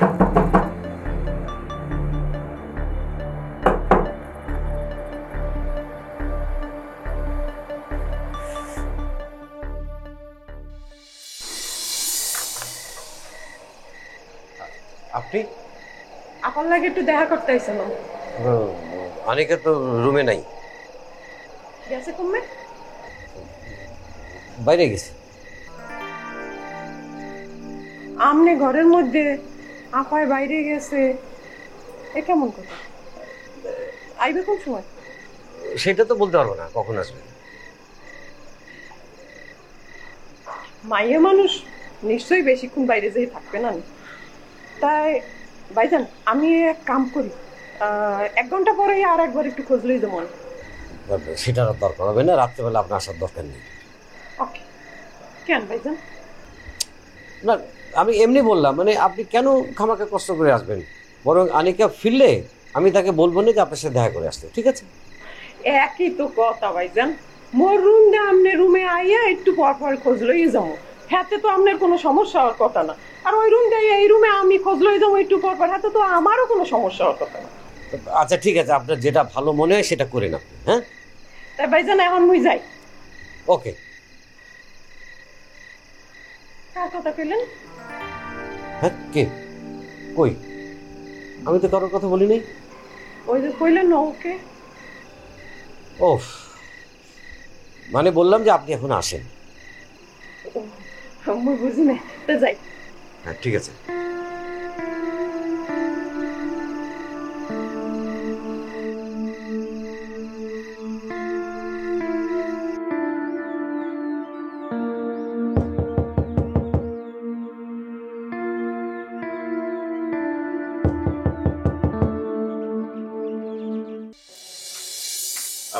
আপনি আপনার লাগে একটু দেখা করতে আইছিলাম। অনেকে তো রুমে নাই। গেছে কমবে? বাইরে গেছে। আমনে ঘরের মধ্যে, আপায় বাইরে গেছে, এ কেমন কথা? আইবে কোন সময়? সেটা তো বলতে পারবো না কখন আসবে। মাইয়া মানুষ নিশ্চয়ই বেশিক্ষণ বাইরে যেয়ে থাকবে না। তাই ভাইজান আমি এক কাম করি, 1 ঘন্টা পরেই আর একবার একটু খোঁজ লই যেমন। সেটার আর দরকার হবে না, রাত্রেবেলা আপনার আসার দরকার নেই। ওকে। কেন ভাইজান? না, আমি এমনি বললাম, মানে আপনি কেন খামাকে কষ্ট করে আসবেন? বরং আনিকা ফিরলে আমি তাকে বলবো না যে আপনার সাথে দেখা করে আসতে, ঠিক আছে? একই তো কথা ভাইজান, মোর রুম দে আমনে রুমে আইয়া একটু পর পর খোঁজ লই যাবো, হাতে তো আপনার কোনো সমস্যা হওয়ার কথা না। আর ওই রুম দিয়ে এই রুমে আমি খোঁজ লই যাবো একটু পর পর, হাতে তো আমারও কোনো সমস্যা হওয়ার কথা না। আচ্ছা ঠিক আছে, আপনার যেটা ভালো মনে হয় সেটা করেন আপনি। হ্যাঁ তাই ভাইজান এখন মুই যাই। ওকে। কার কথা কইলেন? হ্যাঁ কে? কই, আমি তো কারোর কথা বলি নাই। ওই যে কইলেন না ওকে। ওফ, মানে বললাম যে আপনি এখন আসেন। মুই বুঝি না, তো যাই। হ্যাঁ ঠিক আছে।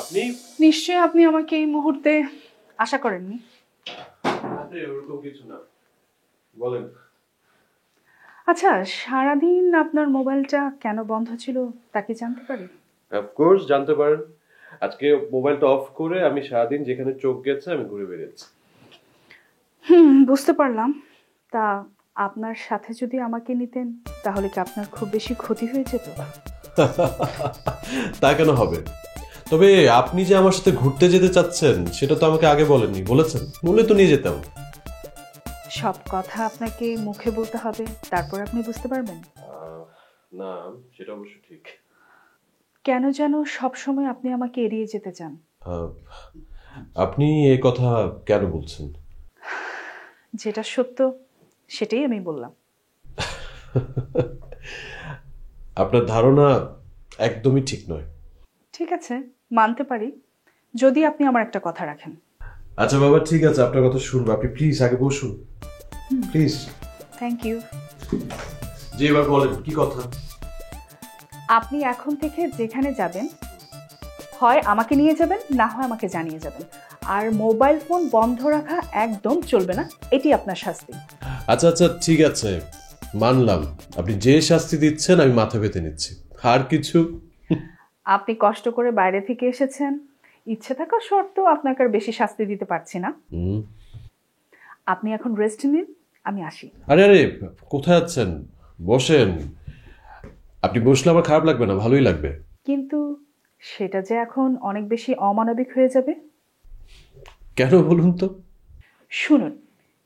আপনি নিশ্চয়ই আপনি আমাকে এই মুহূর্তে আশা করেননি। ওরকম কিছু না, বলেন। আচ্ছা, সারাদিন আপনার মোবাইলটা কেন বন্ধ ছিল তা কি জানতে পারি? অফকোর্স জানতে পারেন। আজকে মোবাইলটা অফ করে আমি সারাদিন যেখানে চোখ গেছে আমি ঘুরে বেরিয়েছি। বুঝতে পারলাম। তা আপনার সাথে যদি আমাকে নিতেন তাহলে কি আপনার খুব বেশি ক্ষতি হয়ে যেত? তা কেন হবে? তবে আপনি যে আমার সাথে ঘুরতে যেতে চাচ্ছেন সেটা তো আমাকে আগে বলেননি। বলেছেন বলে তো নিয়ে যেতাম। সব কথা আপনাকে মুখে বলতে হবে, তারপর আপনি বুঝতে পারবেন। না, সেটা অবশ্য ঠিক। কেন যেন সবসময় আপনি আমাকে এড়িয়ে যেতে চান। আপনি এই কথা কেন বলছেন? যেটা সত্য সেটাই আমি বললাম। আপনার ধারণা একদমই ঠিক নয়। ঠিক আছে, মানতে পারি, যদি আপনি আমার একটা কথা রাখেন। আচ্ছা বাবা, ঠিক আছে, আপনার কথা শুনবো। আপনি প্লিজ আগে বসুন, প্লিজ। Thank you. জি, এবার বলেন কি কথা। আপনি এখন থেকে যেখানে যাবেন হয় আমাকে নিয়ে যাবেন, না হয় আমাকে জানিয়ে যাবেন। আর মোবাইল ফোন বন্ধ রাখা একদম চলবে না, এটি আপনার শাস্তি। আচ্ছা আচ্ছা ঠিক আছে, মানলাম। আপনি যে শাস্তি দিচ্ছেন আমি মাথা পেতে নিচ্ছি। আর কিছু? আপনি কষ্ট করে বাইরে থেকে এসেছেন, ইচ্ছে থাকা সত্ত্বেও আপনাকে আর বেশি শাস্তি দিতে পারছি না। আপনি এখন রেস্ট নিন, আমি আসি। আরে আরে, কোথায় যাচ্ছেন? বসেন। আপনি বসলে আমার খারাপ লাগবে না, ভালোই লাগবে। কিন্তু সেটা যে এখন অনেক বেশি অমানবিক হয়ে যাবে। কেন বলুন তো? শুনুন,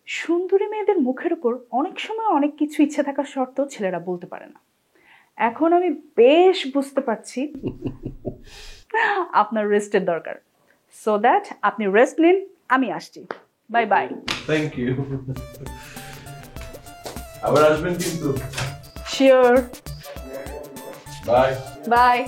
সুন্দরী মেয়েদের মুখের উপর অনেক সময় অনেক কিছু ইচ্ছে থাকা সত্ত্বেও ছেলেরা বলতে পারে না। এখন আমি বেশ বুঝতে পারছি আপনার রেস্টের দরকার। সো দ্যাট আপনি রেস্ট নিন, আমি আসছি। Bye bye. Thank you. আবার আসবেন কিন্তু। শিওর। Bye by.